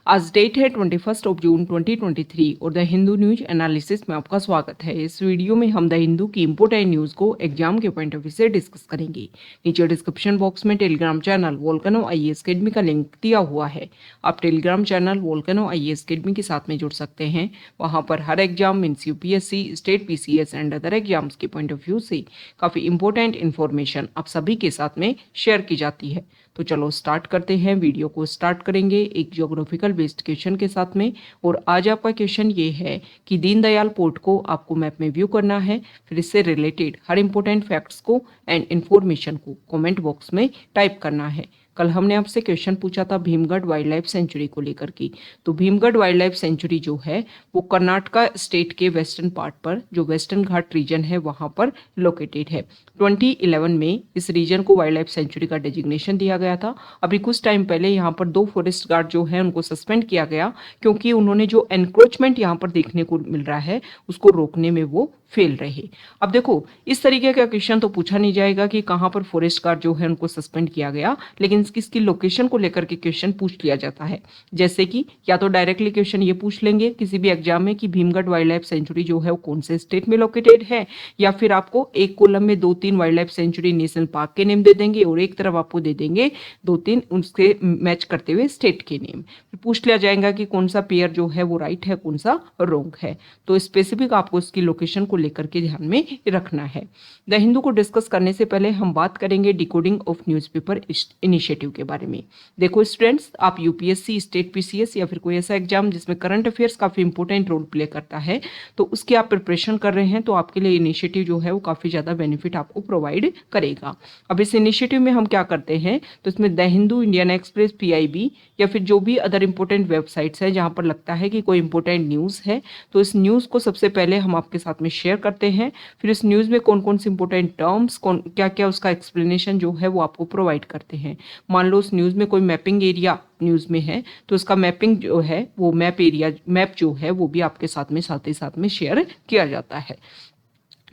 आज डेट है 21 जून 2023 और द हिंदू न्यूज एनालिसिस में आपका स्वागत है। इस वीडियो में हम द हिंदू की इंपोर्टेंट न्यूज को एग्जाम के पॉइंट ऑफ व्यू से डिस्कस करेंगे। नीचे डिस्क्रिप्शन बॉक्स में Telegram channel Volcano IAS Academy का लिंक दिया हुआ है। आप Telegram channel Volcano IAS Academy के साथ में जुड़ सकते हैं। वहां पर हर exam means UPSC, state PCS and other exams के पॉइंट ऑफ व्यू से काफी इंपॉर्टेंट इन्फॉर्मेशन आप सभी के साथ में शेयर की जाती है। तो चलो स्टार्ट करते हैं। वीडियो को स्टार्ट करेंगे एक ज्योग्राफिकल बेस्ड क्वेश्चन के साथ में। और आज आपका क्वेश्चन ये है कि दीनदयाल पोर्ट को आपको मैप में व्यू करना है, फिर इससे रिलेटेड हर इंपॉर्टेंट फैक्ट्स को एंड इन्फॉर्मेशन को कमेंट बॉक्स में टाइप करना है। कल हमने आपसे क्वेश्चन पूछा था भीमगढ़ वाइल्ड लाइफ सेंचुरी को लेकर की। तो भीमगढ़ वाइल्ड लाइफ सेंचुरी जो है वो कर्नाटका स्टेट के वेस्टर्न पार्ट पर, जो वेस्टर्न घाट रीजन है वहां पर लोकेटेड है। 2011 में इस रीजन को वाइल्ड लाइफ सेंचुरी का डेजिग्नेशन दिया गया था। अभी कुछ टाइम पहले यहाँ पर 2 फॉरेस्ट गार्ड जो है उनको सस्पेंड किया गया, क्योंकि उन्होंने जो एनक्रोचमेंट यहाँ पर देखने को मिल रहा है उसको रोकने में वो फेल रहे। अब देखो, इस तरीके का क्वेश्चन तो पूछा नहीं जाएगा कि कहाँ पर फॉरेस्ट गार्ड जो है उनको सस्पेंड किया गया, लेकिन इसकी लोकेशन को लेकर के क्वेश्चन पूछ लिया जाता है। जैसे कि या तो डायरेक्टली क्वेश्चन ये पूछ लेंगे किसी भी एग्जाम में कि भीमगढ़ वाइल्ड लाइफ सेंचुरी जो है वो कौन से स्टेट में लोकेटेड है, या फिर आपको एक कॉलम में 2-3 wild life sanctuary national park के नेम दे देंगे और एक तरफ आपको दे देंगे 2-3 उसके मैच करते हुए स्टेट के नेम। पूछ लिया जाएगा कि कौन सा पेयर जो है वो राइट है, कौन सा रॉन्ग है। तो स्पेसिफिक आपको इसकी लोकेशन को लेकर के ध्यान में रखना है। द हिंदू को डिस्कस करने से पहले हम बात करेंगे डिकोडिंग ऑफ न्यूज़पेपर इनिशिएटिव के बारे में। देखो स्टूडेंट्स, आप यूपीएससी, स्टेट पीसीएस या फिर कोई ऐसा एग्जाम जिसमें करंट अफेयर्स काफी इंपॉर्टेंट रोल प्ले करता है, तो उसकी आप प्रिपरेशन कर रहे हैं तो आपके लिए इनिशिएटिव जो है वो काफी ज्यादा बेनिफिट आपको प्रोवाइड करेगा। अब इस इनिशिएटिव में हम क्या करते हैं, तो इसमें the Hindu, Indian express, PIB या फिर जो भी अदर इंपॉर्टेंट वेबसाइट्स हैं जहां पर लगता है कि कोई इंपॉर्टेंट न्यूज है, तो इस न्यूज को सबसे पहले हम आपके साथ में शेयर करते हैं। फिर इस न्यूज में कौन कौन से इंपॉर्टेंट टर्म्स, क्या क्या उसका एक्सप्लेनेशन जो है वो आपको प्रोवाइड करते हैं। मान लो उस न्यूज में कोई मैपिंग एरिया न्यूज में है, तो उसका मैपिंग जो है वो मैप जो है वो भी आपके साथ ही साथ में शेयर किया जाता है।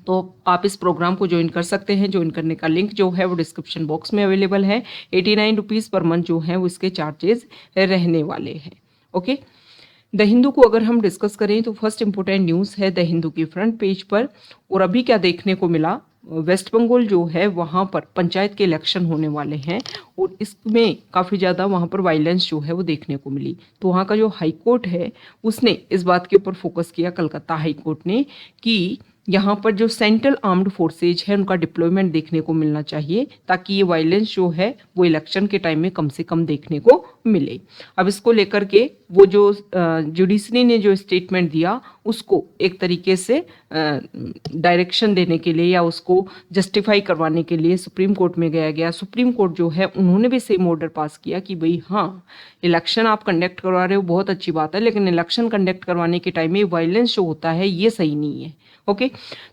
तो आप इस प्रोग्राम को ज्वाइन कर सकते हैं। ज्वाइन करने का लिंक जो है वो डिस्क्रिप्शन बॉक्स में अवेलेबल है। 89 रुपीज़ पर मंथ जो है वो इसके चार्जेस रहने वाले हैं। ओके, द हिंदू को अगर हम डिस्कस करें तो फर्स्ट इंपॉर्टेंट न्यूज़ है द हिंदू की फ्रंट पेज पर। और अभी क्या देखने को मिला, वेस्ट बंगाल जो है वहाँ पर पंचायत के इलेक्शन होने वाले हैं और इसमें काफ़ी ज़्यादा वहाँ पर वायलेंस जो है वो देखने को मिली। तो वहाँ का जो हाई कोर्ट है उसने इस बात के ऊपर फोकस किया, कलकत्ता हाई कोर्ट ने, कि यहाँ पर जो सेंट्रल आर्म्ड फोर्सेज है उनका डिप्लॉयमेंट देखने को मिलना चाहिए, ताकि ये वायलेंस जो है वो इलेक्शन के टाइम में कम से कम देखने को मिले। अब इसको लेकर के वो जो जुडिशरी ने जो स्टेटमेंट दिया उसको एक तरीके से डायरेक्शन देने के लिए या उसको जस्टिफाई करवाने के लिए सुप्रीम कोर्ट में गया। सुप्रीम कोर्ट जो है उन्होंने भी सेम ऑर्डर पास किया कि भाई हाँ, इलेक्शन आप कंडक्ट करवा रहे हो बहुत अच्छी बात है, लेकिन इलेक्शन कंडक्ट करवाने के टाइम में वायलेंस जो होता है ये सही नहीं है। ओके,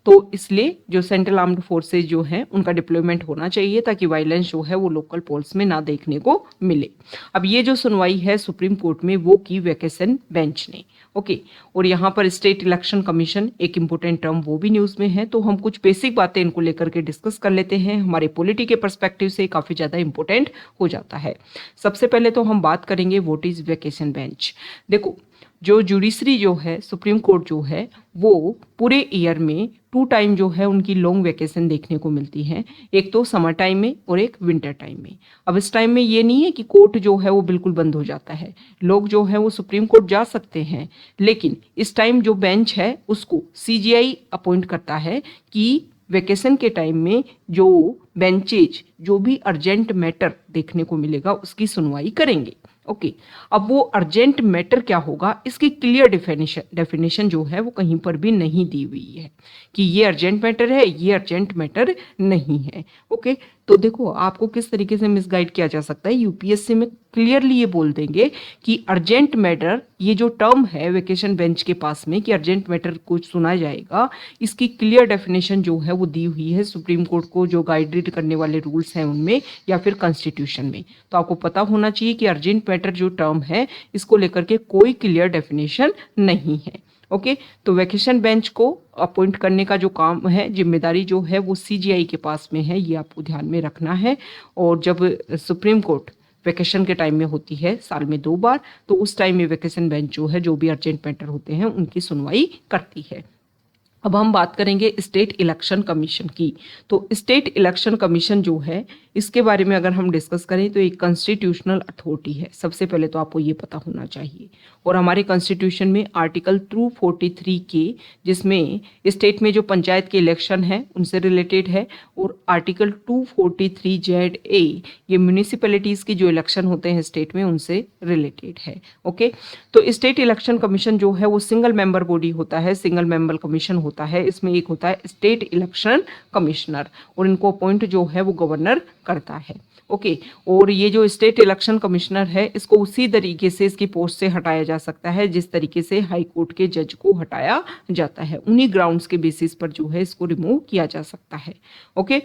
तो इसलिए जो सेंट्रल आर्म्ड फोर्सेज जो है उनका डिप्लॉयमेंट होना चाहिए, ताकि वायलेंस जो है वो लोकल पोल्स में ना देखने को मिले। अब ये जो सुनवाई है सुप्रीम कोर्ट में वो की वैकेशन बेंच ने। ओके, और यहाँ पर स्टेट इलेक्शन कमीशन एक इंपॉर्टेंट टर्म वो भी न्यूज में है, तो हम कुछ बेसिक बातें इनको लेकर के डिस्कस कर लेते हैं। हमारे पॉलिटी के पर्सपेक्टिव से काफी ज्यादा इंपॉर्टेंट हो जाता है। सबसे पहले तो हम बात करेंगे व्हाट इज वैकेशन बेंच। देखो, जो जुडिशरी जो है सुप्रीम कोर्ट जो है वो पूरे ईयर में 2 टाइम जो है उनकी लॉन्ग वैकेशन देखने को मिलती है, एक तो समर टाइम में और एक विंटर टाइम में। अब इस टाइम में ये नहीं है कि कोर्ट जो है वो बिल्कुल बंद हो जाता है, लोग जो है वो सुप्रीम कोर्ट जा सकते हैं, लेकिन इस टाइम जो बेंच है उसको सीजीआई अपॉइंट करता है कि वेकेशन के टाइम में जो बेंचेज जो भी अर्जेंट मैटर देखने को मिलेगा उसकी सुनवाई करेंगे। ओके, अब वो अर्जेंट मैटर क्या होगा इसकी क्लियर डेफिनेशन जो है वो कहीं पर भी नहीं दी हुई है कि ये अर्जेंट मैटर है, ये अर्जेंट मैटर नहीं है। ओके, तो देखो आपको किस तरीके से मिसगाइड किया जा सकता है। यूपीएससी में क्लियरली ये बोल देंगे कि अर्जेंट मैटर, ये जो टर्म है वेकेशन बेंच के पास में कि अर्जेंट मैटर को सुना जाएगा, इसकी क्लियर डेफिनेशन जो है वो दी हुई है सुप्रीम कोर्ट को जो गाइड करने वाले रूल्स हैं उनमें या फिर कॉन्स्टिट्यूशन में। तो आपको पता होना चाहिए कि अर्जेंट मैटर जो टर्म है इसको लेकर के कोई क्लियर डेफिनेशन नहीं है। ओके, तो वैकेशन बेंच को अपॉइंट करने का जो काम है, जिम्मेदारी जो है वो सीजीआई के पास में है, ये आपको ध्यान में रखना है। और जब सुप्रीम कोर्ट वेकेशन के टाइम में होती है साल में 2 बार, तो उस टाइम में वेकेशन बेंच जो है जो भी अर्जेंट मैटर होते हैं उनकी सुनवाई करती है। अब हम बात करेंगे स्टेट इलेक्शन कमीशन की। तो स्टेट इलेक्शन कमीशन जो है इसके बारे में अगर हम डिस्कस करें तो एक कॉन्स्टिट्यूशनल अथॉरिटी है। सबसे पहले तो आपको ये पता होना चाहिए, और हमारे कॉन्स्टिट्यूशन में आर्टिकल 243 के, जिसमें स्टेट में जो पंचायत के इलेक्शन है उनसे रिलेटेड है, और आर्टिकल 243ZA ये म्यूनिसिपैलिटीज़ की जो इलेक्शन होते हैं स्टेट में उनसे रिलेटेड है। ओके, तो स्टेट इलेक्शन कमीशन जो है वो सिंगल मेंबर बॉडी होता है, सिंगल मेंबर कमीशन होता है। इसमें एक होता है स्टेट इलेक्शन कमिश्नर, और इनको अपॉइंट जो है वो गवर्नर करता है। ओके, और ये जो स्टेट इलेक्शन कमिश्नर है इसको उसी तरीके से इसकी पोस्ट से हटाया जा सकता है जिस तरीके से हाई कोर्ट के जज को हटाया जाता है। उन्हीं ग्राउंड्स के बेसिस पर जो है इसको रिमूव किया जा सकता है। ओके,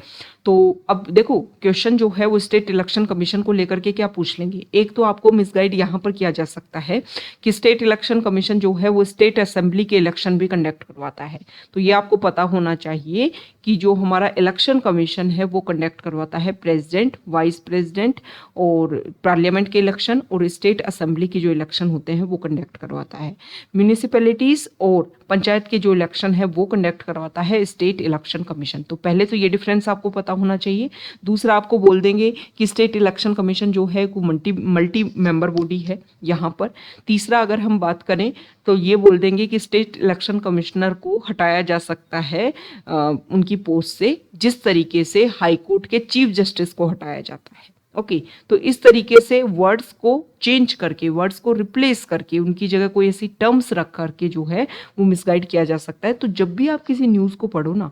तो अब देखो क्वेश्चन जो है वो स्टेट इलेक्शन कमीशन को लेकर के क्या पूछ लेंगे। एक तो आपको मिसगाइड यहाँ पर किया जा सकता है कि स्टेट इलेक्शन कमीशन जो है वो स्टेट असेंबली के इलेक्शन भी कंडक्ट करवाता है। तो ये आपको पता होना चाहिए कि जो हमारा इलेक्शन कमीशन है वो कंडक्ट करवाता है प्रेसिडेंट, वाइस प्रेसिडेंट और पार्लियामेंट के इलेक्शन, और स्टेट असेंबली के जो इलेक्शन होते हैं वो कंडक्ट करवाता है। म्यूनिसिपैलिटीज़ और पंचायत के जो इलेक्शन है वो कंडक्ट करवाता है स्टेट इलेक्शन कमीशन। तो पहले तो ये डिफरेंस आपको पता होना चाहिए। दूसरा आपको बोल देंगे कि स्टेट इलेक्शन कमीशन जो है वो मल्टी मेंबर बॉडी है यहाँ पर। तीसरा अगर हम बात करें तो ये बोल देंगे कि स्टेट इलेक्शन कमिश्नर को हटाया जा सकता है उनकी पोस्ट से जिस तरीके से हाई कोर्ट के चीफ जस्टिस को हटाया जाता है। ओके, तो इस तरीके से वर्ड्स को चेंज करके, वर्ड्स को रिप्लेस करके, उनकी जगह कोई ऐसी टर्म्स रख करके जो है वो मिसगाइड किया जा सकता है। तो जब भी आप किसी न्यूज़ को पढ़ो ना,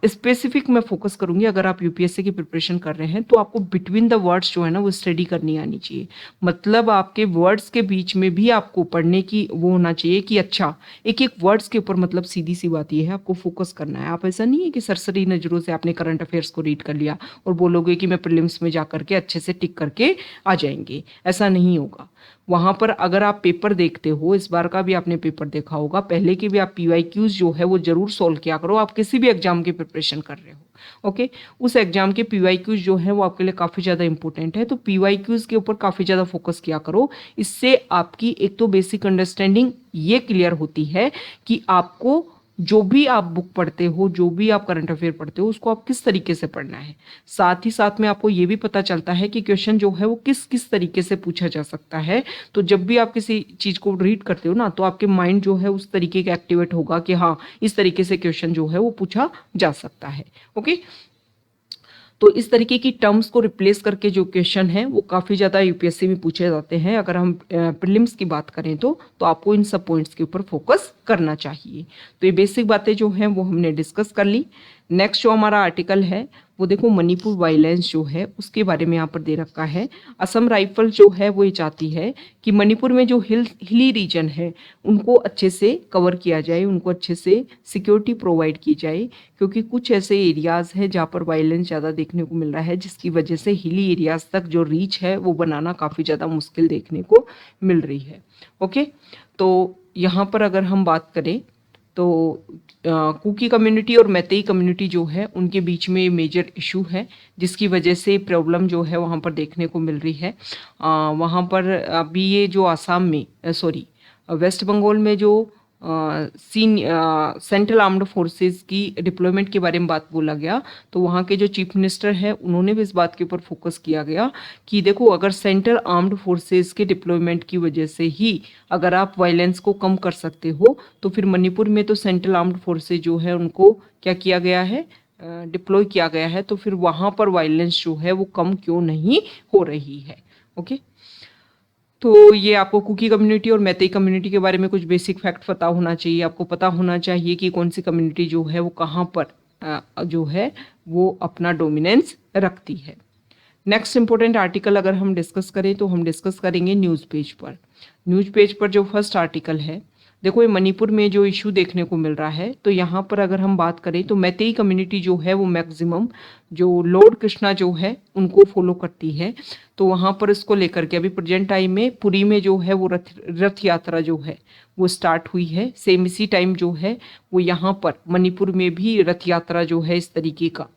स्पेसिफिक मैं फोकस करूंगी, अगर आप यूपीएससी की प्रिपरेशन कर रहे हैं तो आपको बिटवीन द वर्ड्स जो है ना वो स्टडी करनी आनी चाहिए। मतलब आपके वर्ड्स के बीच में भी आपको पढ़ने की वो होना चाहिए कि अच्छा एक एक वर्ड्स के ऊपर, मतलब सीधी सी बात ये है आपको फोकस करना है। आप ऐसा नहीं है कि सरसरी नज़रों से आपने करंट अफेयर्स को रीड कर लिया और बोलोगे कि मैं प्रीलिम्स में जा करके अच्छे से टिक करके आ जाएंगे, ऐसा नहीं होगा। वहाँ पर अगर आप पेपर देखते हो, इस बार का भी आपने पेपर देखा होगा, पहले की भी आप PYQs जो है वो जरूर सॉल्व किया करो। आप किसी भी एग्जाम की प्रिपरेशन कर रहे हो, ओके, उस एग्जाम के PYQs जो है वो आपके लिए काफ़ी ज़्यादा इंपॉर्टेंट है। तो PYQs के ऊपर काफ़ी ज़्यादा फोकस किया करो। इससे आपकी एक तो बेसिक अंडरस्टैंडिंग ये क्लियर होती है कि आपको जो भी आप बुक पढ़ते हो, जो भी आप करंट अफेयर पढ़ते हो, उसको आप किस तरीके से पढ़ना है। साथ ही साथ में आपको ये भी पता चलता है कि क्वेश्चन जो है वो किस किस तरीके से पूछा जा सकता है। तो जब भी आप किसी चीज़ को रीड करते हो ना, तो आपके माइंड जो है उस तरीके का एक्टिवेट होगा कि हाँ इस तरीके से क्वेश्चन जो है वो पूछा जा सकता है। ओके, तो इस तरीके की टर्म्स को रिप्लेस करके जो क्वेश्चन है वो काफ़ी ज़्यादा यूपीएससी में पूछे जाते हैं। अगर हम प्रीलिम्स की बात करें तो आपको इन सब पॉइंट्स के ऊपर फोकस करना चाहिए। तो ये बेसिक बातें जो हैं वो हमने डिस्कस कर ली। नेक्स्ट जो हमारा आर्टिकल है वो देखो मणिपुर वायलेंस जो है उसके बारे में यहाँ पर दे रखा है। असम राइफल जो है वो ये चाहती है कि मणिपुर में जो हिली रीजन है उनको अच्छे से कवर किया जाए, उनको अच्छे से सिक्योरिटी प्रोवाइड की जाए, क्योंकि कुछ ऐसे एरियाज़ हैं जहाँ पर वायलेंस ज़्यादा देखने को मिल रहा है, जिसकी वजह से हिली एरियाज़ तक जो रीच है वो बनाना काफ़ी ज़्यादा मुश्किल देखने को मिल रही है। ओके, तो यहाँ पर अगर हम बात करें तो कुकी कम्युनिटी और मैतेई कम्युनिटी जो है उनके बीच में मेजर इशू है, जिसकी वजह से प्रॉब्लम जो है वहाँ पर देखने को मिल रही है। वहाँ पर अभी ये जो आसाम में वेस्ट बंगाल में जो सेंट्रल आर्म्ड फोर्सेस की डिप्लॉयमेंट के बारे में बात बोला गया, तो वहाँ के जो चीफ मिनिस्टर है उन्होंने भी इस बात के ऊपर फोकस किया गया कि देखो अगर सेंट्रल आर्म्ड फोर्सेस के डिप्लॉयमेंट की वजह से ही अगर आप वायलेंस को कम कर सकते हो, तो फिर मणिपुर में तो सेंट्रल आर्म्ड फोर्सेस जो है उनको क्या किया गया है, डिप्लॉय किया गया है, तो फिर वहाँ पर वायलेंस जो है वो कम क्यों नहीं हो रही है। ओके, तो ये आपको कुकी कम्युनिटी और मैतेई कम्युनिटी के बारे में कुछ बेसिक फैक्ट पता होना चाहिए। आपको पता होना चाहिए कि कौन सी कम्युनिटी जो है वो कहाँ पर जो है वो अपना डोमिनेंस रखती है। नेक्स्ट इंपॉर्टेंट आर्टिकल अगर हम डिस्कस करें तो हम डिस्कस करेंगे न्यूज़ पेज पर। न्यूज़ पेज पर जो फर्स्ट आर्टिकल है, देखो ये मणिपुर में जो इशू देखने को मिल रहा है, तो यहाँ पर अगर हम बात करें तो मैतेई कम्युनिटी जो है वो मैक्सिमम जो लॉर्ड कृष्णा जो है उनको फॉलो करती है। तो वहाँ पर इसको लेकर के अभी प्रेजेंट टाइम में पुरी में जो है वो रथ यात्रा जो है वो स्टार्ट हुई है। सेम इसी टाइम जो है वो यहाँ पर मणिपुर में भी रथ यात्रा जो है इस तरीके का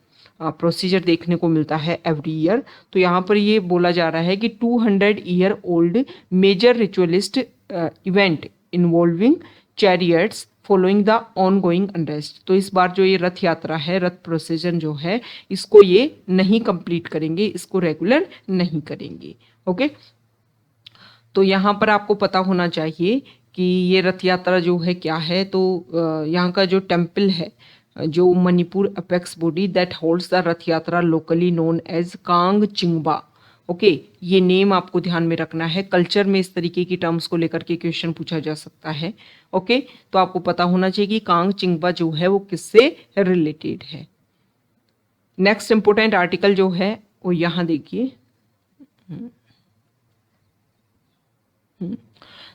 प्रोसीजर देखने को मिलता है एवरी ईयर। तो यहाँ पर ये बोला जा रहा है कि 200 year old major ritualist event involving chariots following the ongoing unrest. तो इस बार जो ये रथ यात्रा है, रथ प्रोसेशन जो है, इसको ये नहीं कंप्लीट करेंगे, इसको रेगुलर नहीं करेंगे। ओके, तो यहाँ पर आपको पता होना चाहिए कि ये रथ यात्रा जो है क्या है। तो यहाँ का जो टेम्पल है, जो Manipur apex body that holds the Rath Yatra locally known as Kang Chingba. Okay, ये नेम आपको ध्यान में रखना है। कल्चर में इस तरीके की टर्म्स को लेकर के क्वेश्चन पूछा जा सकता है। ओके, तो आपको पता होना चाहिए कि कांग चिंगबा जो है वो किससे रिलेटेड है। नेक्स्ट इंपोर्टेंट आर्टिकल जो है वो यहाँ देखिए।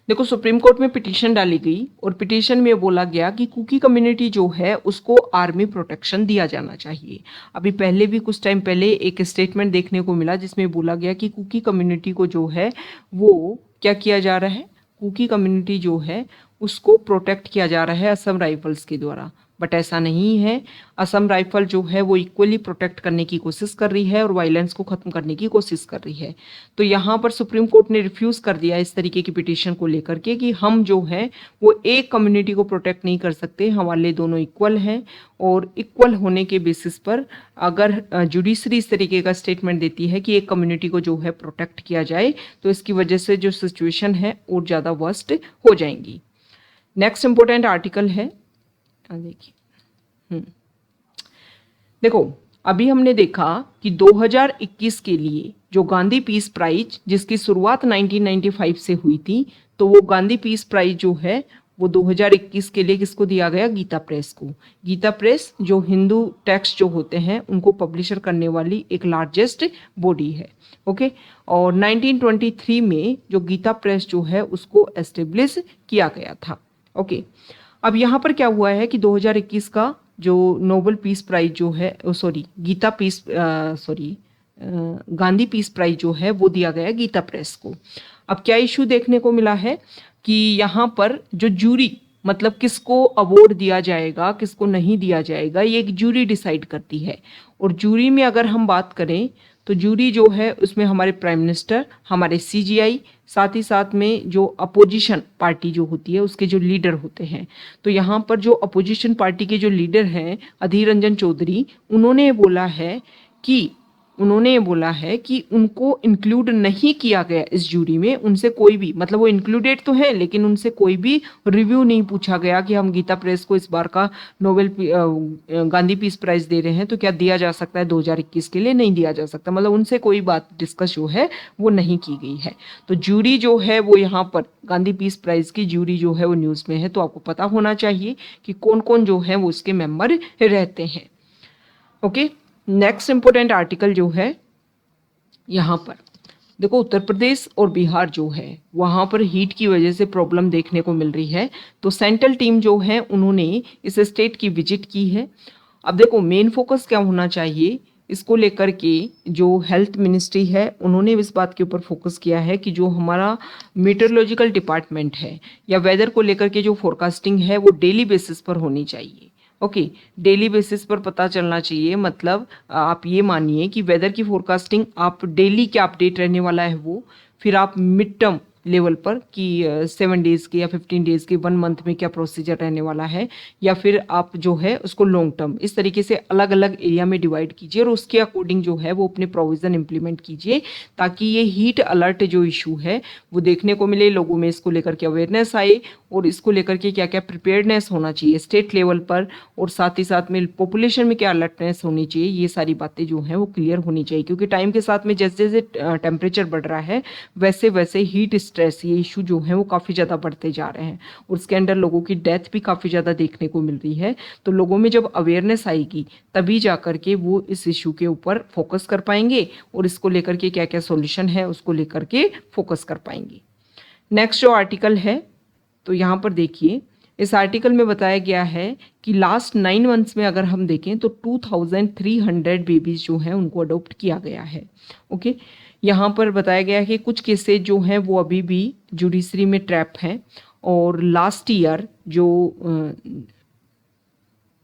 देखो, सुप्रीम कोर्ट में पिटीशन डाली गई और पिटीशन में बोला गया कि कुकी कम्युनिटी जो है उसको आर्मी प्रोटेक्शन दिया जाना चाहिए। अभी पहले भी कुछ टाइम पहले एक स्टेटमेंट देखने को मिला जिसमें बोला गया कि कुकी कम्युनिटी को जो है वो क्या किया जा रहा है, कुकी कम्युनिटी जो है उसको प्रोटेक्ट किया जा रहा है असम राइफल्स के द्वारा। बट ऐसा नहीं है। असम राइफल जो है वो इक्वली प्रोटेक्ट करने की कोशिश कर रही है और वायलेंस को खत्म करने की कोशिश कर रही है। तो यहाँ पर सुप्रीम कोर्ट ने रिफ्यूज़ कर दिया इस तरीके की पिटीशन को लेकर के कि हम जो है वो एक कम्युनिटी को प्रोटेक्ट नहीं कर सकते, हमारे लिए दोनों इक्वल हैं। और इक्वल होने के बेसिस पर अगर जुडिशरी इस तरीके का स्टेटमेंट देती है कि एक कम्युनिटी को जो है प्रोटेक्ट किया जाए, तो इसकी वजह से जो सिचुएशन है और ज़्यादा वर्स्ट हो जाएंगी। नेक्स्ट इंपोर्टेंट आर्टिकल है, देखिए। देखो, अभी हमने देखा कि 2021 के लिए जो गांधी पीस प्राइज जिसकी शुरुआत 1995 से हुई थी, तो वो गांधी पीस प्राइज जो है वो 2021 के लिए किसको दिया गया, गीता प्रेस को। गीता प्रेस जो हिंदू टेक्स्ट जो होते हैं उनको पब्लिशर करने वाली एक लार्जेस्ट बॉडी है। ओके, और 1923 में जो गीता प्रेस जो है उसको एस्टेब्लिश किया गया था। ओके, अब यहाँ पर क्या हुआ है कि 2021 का जो नोबेल पीस प्राइज जो है, Gita peace Gandhi peace prize जो है वो दिया गया गीता प्रेस को। अब क्या इशू देखने को मिला है कि यहाँ पर जो जूरी, मतलब किसको अवार्ड दिया जाएगा किसको नहीं दिया जाएगा, ये एक जूरी डिसाइड करती है। और जूरी में अगर हम बात करें तो जूरी जो है उसमें हमारे प्राइम मिनिस्टर, हमारे सीजीआई, साथ ही साथ में जो अपोजिशन पार्टी जो होती है उसके जो लीडर होते हैं। तो यहाँ पर जो अपोजिशन पार्टी के जो लीडर हैं अधीर रंजन चौधरी, उन्होंने बोला है कि उनको इंक्लूड नहीं किया गया इस जूरी में। उनसे कोई भी, मतलब वो इंक्लूडेड तो है लेकिन उनसे कोई भी रिव्यू नहीं पूछा गया कि हम गीता प्रेस को इस बार का नोबेल गांधी पीस प्राइज दे रहे हैं तो क्या दिया जा सकता है 2021 के लिए, नहीं दिया जा सकता। मतलब उनसे कोई बात डिस्कस जो है वो नहीं की गई है। तो जूरी जो है वो यहाँ पर गांधी पीस प्राइज की जूरी जो है वो न्यूज़ में है। तो आपको पता होना चाहिए कि कौन कौन जो है वो उसके मेंबर रहते हैं। ओके, नेक्स्ट इंपोर्टेंट आर्टिकल जो है यहाँ पर देखो, उत्तर प्रदेश और बिहार जो है वहाँ पर हीट की वजह से प्रॉब्लम देखने को मिल रही है। तो सेंट्रल टीम जो है उन्होंने इस स्टेट की विजिट की है। अब देखो, मेन फोकस क्या होना चाहिए इसको लेकर के, जो हेल्थ मिनिस्ट्री है उन्होंने इस बात के ऊपर फोकस किया है कि जो हमारा मीटरोलॉजिकल डिपार्टमेंट है या वेदर को लेकर के जो फोरकास्टिंग है वो डेली बेसिस पर होनी चाहिए। ओके, डेली बेसिस पर पता चलना चाहिए। मतलब आप ये मानिए कि वेदर की फोरकास्टिंग आप डेली क्या अपडेट रहने वाला है वो, फिर आप मिड टर्म लेवल पर कि 7 डेज़ के या 15 डेज़ के 1 मंथ में क्या प्रोसीजर रहने वाला है, या फिर आप जो है उसको लॉन्ग टर्म, इस तरीके से अलग अलग एरिया में डिवाइड कीजिए और उसके अकॉर्डिंग जो है वो अपने प्रोविज़न इंप्लीमेंट कीजिए ताकि ये हीट अलर्ट जो इशू है वो देखने को मिले, लोगों में इसको लेकर के अवेयरनेस आए और इसको लेकर के क्या क्या प्रिपेयर्डनेस होना चाहिए स्टेट लेवल पर, और साथ ही साथ में पॉपुलेशन में क्या अलर्टनेस होनी चाहिए, ये सारी बातें जो हैं वो क्लियर होनी चाहिए। क्योंकि टाइम के साथ में जैसे जैसे टेम्परेचर बढ़ रहा है वैसे वैसे हीट स्ट्रेस, ये इशू जो है वो काफ़ी ज़्यादा बढ़ते जा रहे हैं और उसके अंदर लोगों की डेथ भी काफ़ी ज़्यादा देखने को मिल रही है। तो लोगों में जब अवेयरनेस आएगी तभी जा कर के वो इस इशू के ऊपर फोकस कर पाएंगे और इसको लेकर के क्या क्या सॉल्यूशन है उसको लेकर के फोकस कर पाएंगे। नेक्स्ट जो आर्टिकल है, तो यहाँ पर देखिए, इस आर्टिकल में बताया गया है कि लास्ट 9 मंथ्स में अगर हम देखें तो 2300 बेबीज जो हैं उनको अडॉप्ट किया गया है। ओके, यहाँ पर बताया गया है कि कुछ केसेज जो हैं वो अभी भी जुडिशरी में ट्रैप हैं और लास्ट ईयर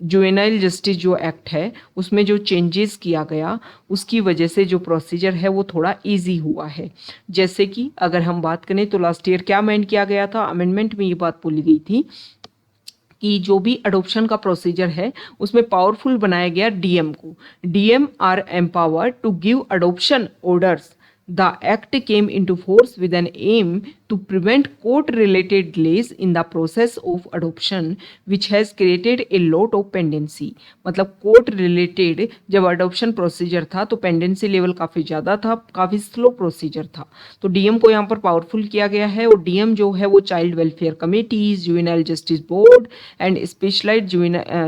जुवेनाइल जस्टिस जो एक्ट है उसमें जो चेंजेस किया गया उसकी वजह से जो प्रोसीजर है वो थोड़ा इजी हुआ है। जैसे कि अगर हम बात करें तो लास्ट ईयर क्या अमेंड किया गया था, अमेंडमेंट में ये बात बोली गई थी कि जो भी अडोप्शन का प्रोसीजर है उसमें पावरफुल बनाया गया डीएम को। DM are empowered to give adoption orders. The act came into force with an aim to prevent court-related delays in the process of adoption, which has created a lot of pendency। मतलब court related जब adoption procedure था तो pendency level काफ़ी ज़्यादा था, काफ़ी slow procedure था। तो डीएम को यहाँ पर पावरफुल किया गया है और डीएम जो है वो child welfare committees, juvenile justice board and specialized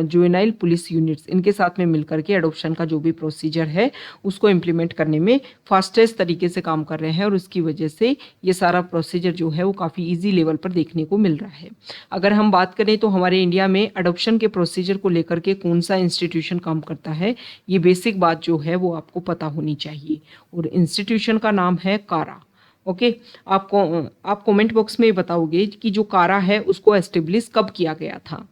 juvenile police units, इनके साथ में मिलकर के अडोप्शन का जो भी प्रोसीजर है उसको इम्प्लीमेंट करने में फास्टेस्ट तरीके से काम कर रहे हैं और उसकी वजह से ये सारा प्रोसीजर जो है वो काफ़ी इजी लेवल पर देखने को मिल रहा है। अगर हम बात करें तो हमारे इंडिया में अडॉप्शन के प्रोसीजर को लेकर के कौन सा इंस्टीट्यूशन काम करता है, ये बेसिक बात जो है वो आपको पता होनी चाहिए और इंस्टीट्यूशन का नाम है कारा। ओके, आप कमेंट बॉक्स में बताओगे कि जो कारा है उसको एस्टेब्लिश कब किया गया था।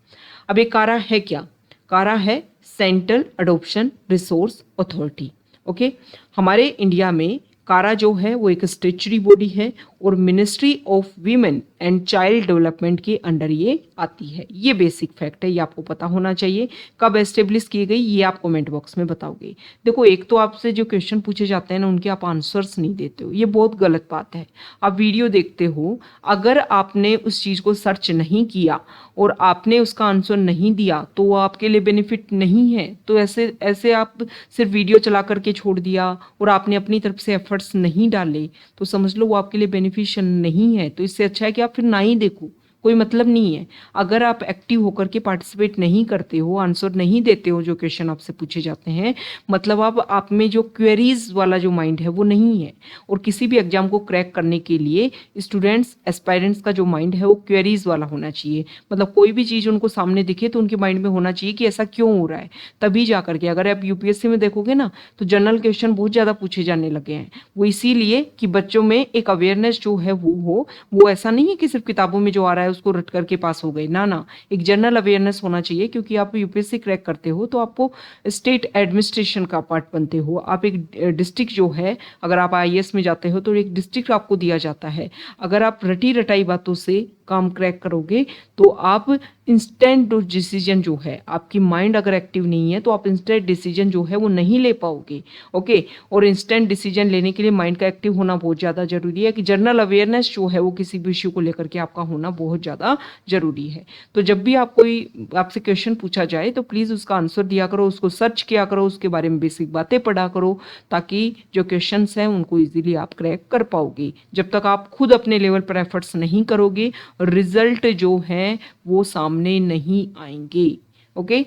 अब ये कारा है क्या? कारा है central adoption resource authority. Okay, हमारे इंडिया में कारा जो है वो एक स्टैट्यूटरी बॉडी है और ministry of women and child development के अंडर ये आती है। ये बेसिक फैक्ट है, ये आपको पता होना चाहिए। कब एस्टेब्लिश की गई ये आप कमेंट बॉक्स में बताओगे। देखो, एक तो आपसे जो क्वेश्चन पूछे जाते हैं ना उनके आप आंसर्स नहीं देते हो, ये बहुत गलत बात है। आप वीडियो देखते हो, अगर आपने उस चीज़ को सर्च नहीं किया और आपने उसका आंसर नहीं दिया तो वो आपके लिए बेनिफिट नहीं है। तो ऐसे ऐसे आप सिर्फ वीडियो चला करके छोड़ दिया और आपने अपनी तरफ से एफर्ट्स नहीं डाले तो समझ लो वो आपके लिए बेनिफिशियल नहीं है। तो इससे अच्छा है कि आप फिर ना ही देखो, कोई मतलब नहीं है। अगर आप एक्टिव होकर के पार्टिसिपेट नहीं करते हो, आंसर नहीं देते हो जो क्वेश्चन आपसे पूछे जाते हैं, मतलब आप में जो क्वेरीज वाला जो माइंड है वो नहीं है। और किसी भी एग्जाम को क्रैक करने के लिए स्टूडेंट्स एस्पायरेंट्स का जो माइंड है वो क्वेरीज वाला होना चाहिए। मतलब कोई भी चीज़ उनको सामने दिखे तो उनके माइंड में होना चाहिए कि ऐसा क्यों हो रहा है, तभी जा करके। अगर आप यूपीएससी में देखोगे ना तो जनरल क्वेश्चन बहुत ज़्यादा पूछे जाने लगे हैं। वो इसीलिए कि बच्चों में एक अवेयरनेस जो है वो हो। वो ऐसा नहीं है कि सिर्फ किताबों में जो आ रहा है उसको रट करके पास हो गए, ना ना, एक जनरल अवेयरनेस होना चाहिए। क्योंकि आप यूपीएससी क्रैक करते हो तो आपको स्टेट एडमिनिस्ट्रेशन का पार्ट बनते हो। आप एक डिस्ट्रिक्ट जो है, अगर आप आईएएस में जाते हो तो एक डिस्ट्रिक्ट आपको दिया जाता है। अगर आप रटी रटाई बातों से काम क्रैक करोगे तो आप इंस्टेंट डिसीजन जो है, आपकी माइंड अगर एक्टिव नहीं है तो आप इंस्टेंट डिसीजन जो है वो नहीं ले पाओगे। ओके, और इंस्टेंट डिसीजन लेने के लिए माइंड का एक्टिव होना बहुत ज़्यादा जरूरी है कि जनरल अवेयरनेस जो है वो किसी भी इश्यू को लेकर के आपका होना बहुत ज़्यादा जरूरी है। तो जब भी आपसे क्वेश्चन पूछा जाए तो प्लीज़ उसका आंसर दिया करो, उसको सर्च किया करो, उसके बारे में बेसिक बातें पढ़ा करो, ताकि जो क्वेश्चन हैं उनको ईजिली आप क्रैक कर पाओगे। जब तक आप खुद अपने लेवल पर एफर्ट्स नहीं करोगे, रिजल्ट जो है वो सामने नहीं आएंगे। ओके,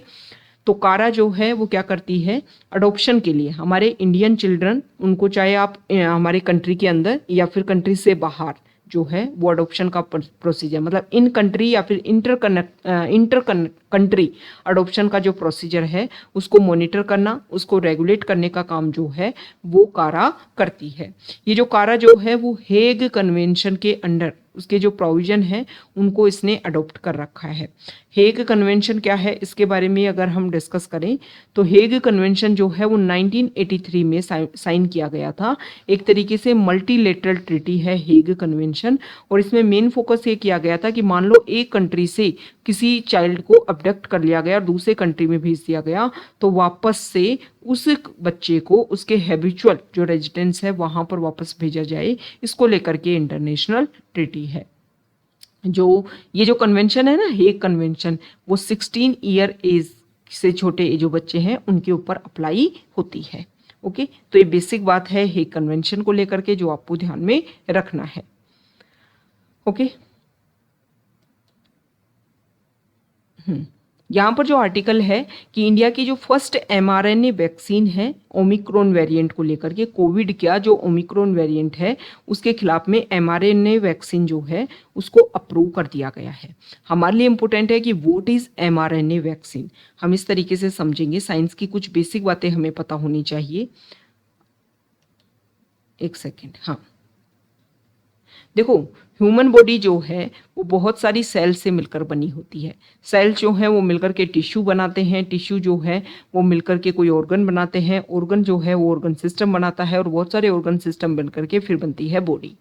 तो कारा जो है वो क्या करती है, अडॉप्शन के लिए हमारे इंडियन चिल्ड्रन, उनको चाहे आप हमारे कंट्री के अंदर या फिर कंट्री से बाहर जो है वो अडॉप्शन का प्रोसीजर, मतलब इन कंट्री या फिर इंटर कंट्री अडॉप्शन का जो प्रोसीजर है उसको मॉनिटर करना, उसको रेगुलेट करने का काम जो है वो कारा करती है। ये जो कारा जो है वो हेग कन्वेंशन के अंडर उसके जो प्रोविजन है उनको इसने अडॉप्ट कर रखा है। हेग कन्वेंशन क्या है इसके बारे में अगर हम डिस्कस करें तो हेग कन्वेंशन जो है वो 1983 में साइन किया गया था। एक तरीके से मल्टीलेटरल ट्रीटी है हेग कन्वेंशन, और इसमें मेन फोकस ये किया गया था कि मान लो एक कंट्री से किसी चाइल्ड को अबडक्ट कर लिया गया और दूसरे कंट्री में भेज दिया गया तो वापस से उस बच्चे को उसके हैबिचुअल जो रेजिडेंस है वहां पर वापस भेजा जाए। इसको लेकर के इंटरनेशनल ट्रीटी है। ये जो कन्वेंशन है ना, हेग कन्वेंशन, वो 16 ईयर एज से छोटे जो बच्चे हैं उनके ऊपर अप्लाई होती है। ओके, तो ये बेसिक बात है हेग कन्वेंशन को लेकर के जो आपको ध्यान में रखना है। ओके, यहाँ पर जो आर्टिकल है कि इंडिया की जो फर्स्ट mRNA वैक्सीन है ओमिक्रॉन वेरिएंट को लेकर के, कोविड क्या जो ओमिक्रॉन वेरिएंट है उसके खिलाफ में mRNA वैक्सीन जो है उसको अप्रूव कर दिया गया है। हमारे लिए इंपॉर्टेंट है कि व्हाट इज mRNA वैक्सीन, हम इस तरीके से समझेंगे। साइंस की कुछ बेसिक बातें हमें पता होनी चाहिए। एक सेकेंड, हाँ देखो, ह्यूमन बॉडी जो है वो बहुत सारी सेल से मिलकर बनी होती है। सेल जो है वो मिलकर के टिश्यू बनाते हैं, टिश्यू जो है वो मिलकर के कोई ऑर्गन बनाते हैं, ऑर्गन जो है वो ऑर्गन सिस्टम बनाता है और बहुत सारे ऑर्गन सिस्टम बनकर के फिर बनती है बॉडी।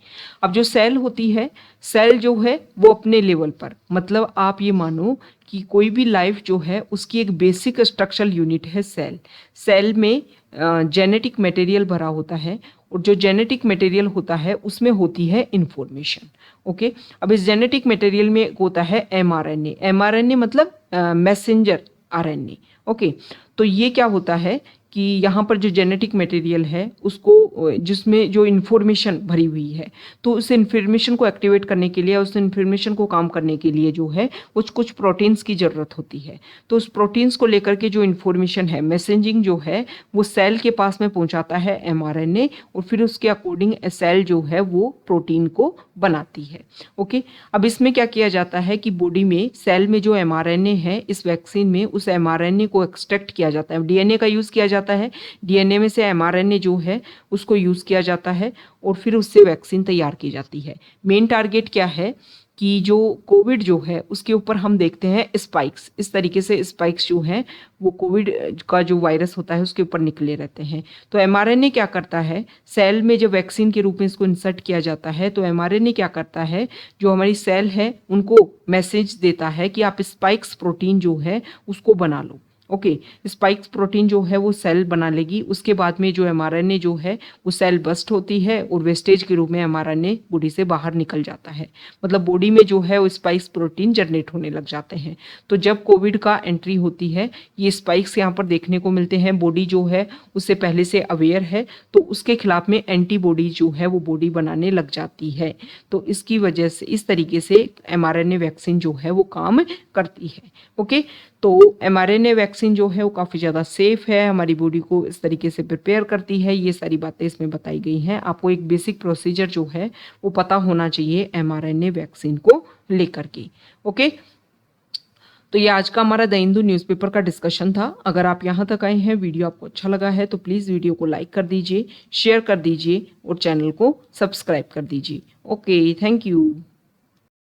अब जो सेल होती है, सेल जो है वो अपने लेवल पर, मतलब आप ये मानो कि कोई भी लाइफ जो है उसकी एक बेसिक स्ट्रक्चरल यूनिट है सेल। सेल में जेनेटिक मटेरियल भरा होता है और जो जेनेटिक मटेरियल होता है उसमें होती है इंफॉर्मेशन। ओके, अब इस जेनेटिक मटेरियल में एक होता है एमआरएनए। एमआरएनए मतलब मैसेंजर आरएनए। ओके, तो ये क्या होता है कि यहाँ पर जो जेनेटिक मटेरियल है उसको, जिसमें जो इन्फॉर्मेशन भरी हुई है, तो उस इन्फॉर्मेशन को एक्टिवेट करने के लिए, उस इन्फॉर्मेशन को काम करने के लिए जो है कुछ प्रोटीन्स की ज़रूरत होती है। तो उस प्रोटीन्स को लेकर के जो इन्फॉर्मेशन है, मैसेजिंग जो है वो सेल के पास में पहुँचाता है एमआरएनए और फिर उसके अकॉर्डिंग सेल जो है वो प्रोटीन को बनाती है। ओके, अब इसमें क्या किया जाता है कि बॉडी में सेल में जो एमआरएनए है, इस वैक्सीन में उस एमआरएनए को एक्सट्रैक्ट किया जाता है, डीएनए का यूज़ किया जाता है, डीएनए में से एमआरएनए जो है उसको यूज़ किया जाता है और फिर उससे वैक्सीन तैयार की जाती है। मेन टारगेट क्या है कि जो कोविड जो है उसके ऊपर हम देखते हैं स्पाइक्स, इस तरीके से स्पाइक्स जो हैं वो कोविड का जो वायरस होता है उसके ऊपर निकले रहते हैं। तो एमआरएनए क्या करता है, सेल में जब वैक्सीन के रूप में इसको इंसर्ट किया जाता है तो एमआरएनए क्या करता है, जो हमारी सेल है उनको मैसेज देता है कि आप स्पाइक्स प्रोटीन जो है उसको बना लो। ओके, स्पाइक्स प्रोटीन जो है वो सेल बना लेगी, उसके बाद में जो एमआरएनए जो है वो सेल बस्ट होती है और वेस्टेज के रूप में एमआरएनए बॉडी से बाहर निकल जाता है, मतलब बॉडी में जो है वो स्पाइक्स प्रोटीन जनरेट होने लग जाते हैं। तो जब कोविड का एंट्री होती है, ये स्पाइक्स यहाँ पर देखने को मिलते हैं, बॉडी जो है उससे पहले से अवेयर है तो उसके खिलाफ में एंटीबॉडी जो है वो बॉडी बनाने लग जाती है। तो इसकी वजह से इस तरीके से एमआरएनए वैक्सीन जो है वो काम करती है। ओके, तो एमआरएनए वैक्सीन जो है वो काफ़ी ज़्यादा सेफ है, हमारी बॉडी को इस तरीके से प्रिपेयर करती है। ये सारी बातें इसमें बताई गई हैं। आपको एक बेसिक प्रोसीजर जो है वो पता होना चाहिए एमआरएनए वैक्सीन को लेकर के। ओके, तो ये आज का हमारा द हिंदू न्यूज़पेपर का डिस्कशन था। अगर आप यहाँ तक आए हैं, वीडियो आपको अच्छा लगा है तो प्लीज़ वीडियो को लाइक कर दीजिए, शेयर कर दीजिए और चैनल को सब्सक्राइब कर दीजिए। Okay, thank you.